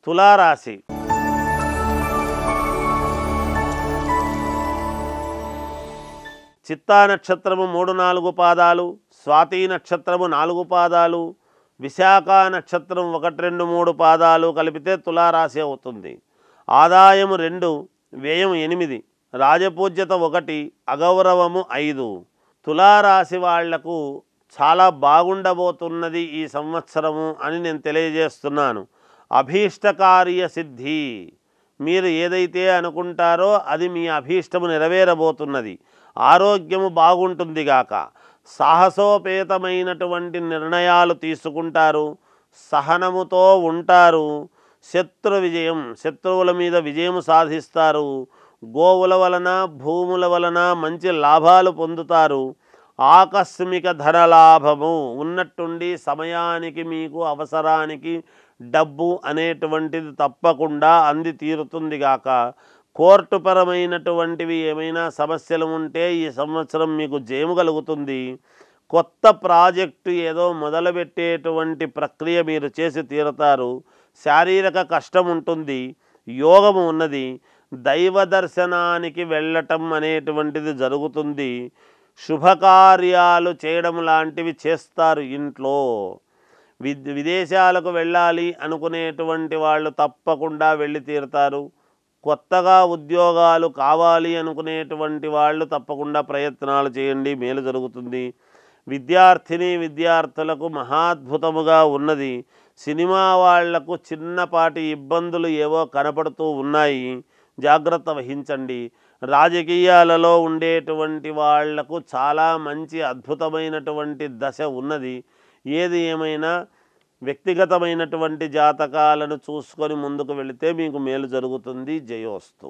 తులారాశి చిత్తా నక్షత్రము 3-4 పాదాలు, స్వాతి నక్షత్రము 4 పాదాలు, విశాఖ నక్షత్రం 1-2-3 పాదాలు కలిపితే తులారాశి అవుతుంది. ఆదాయము 2, వ్యయం 8, రాజపూజ్యత 1, అగౌరవము 5. తులారాశి వాళ్లకు చాలా బాగుండబోతున్నది ఈ సంవత్సరము అని నేను తెలియజేస్తున్నాను. అభీష్టకార్య సిద్ధి, మీరు ఏదైతే అనుకుంటారో అది మీ అభీష్టము నెరవేరబోతున్నది. ఆరోగ్యము బాగుంటుంది గాక. సాహసోపేతమైనటువంటి నిర్ణయాలు తీసుకుంటారు, సహనముతో ఉంటారు. శత్రు విజయం, శత్రువుల మీద విజయం సాధిస్తారు. గోవుల వలన భూముల వలన మంచి లాభాలు పొందుతారు. ఆకస్మిక ధనలాభము, ఉన్నట్టుండి సమయానికి మీకు అవసరానికి డబ్బు అనేటువంటిది తప్పకుండా అంది తీరుతుంది గాక. కోర్టుపరమైనటువంటివి ఏమైనా సమస్యలు ఉంటే ఈ సంవత్సరం మీకు జయము కలుగుతుంది. కొత్త ప్రాజెక్టు ఏదో మొదలుపెట్టేటువంటి ప్రక్రియ మీరు చేసి తీరుతారు. శారీరక కష్టం ఉంటుంది, యోగము ఉన్నది. దైవ దర్శనానికి వెళ్ళటం అనేటువంటిది జరుగుతుంది. శుభకార్యాలు చేయడం లాంటివి చేస్తారు ఇంట్లో. విదేశాలకు వెళ్ళాలి అనుకునేటువంటి వాళ్ళు తప్పకుండా వెళ్ళి తీరుతారు. కొత్తగా ఉద్యోగాలు కావాలి అనుకునేటువంటి వాళ్ళు తప్పకుండా ప్రయత్నాలు చేయండి, మేలు జరుగుతుంది. విద్యార్థులకు మహాద్భుతముగా ఉన్నది. సినిమా వాళ్లకు చిన్నపాటి ఇబ్బందులు ఏవో కనపడుతూ ఉన్నాయి, జాగ్రత్త వహించండి. రాజకీయాలలో ఉండేటువంటి వాళ్లకు చాలా మంచి అద్భుతమైనటువంటి దశ ఉన్నది. ఏది ఏమైనా వ్యక్తిగతమైనటువంటి జాతకాలను చూసుకొని ముందుకు వెళితే మీకు మేలు జరుగుతుంది. జయోస్తు.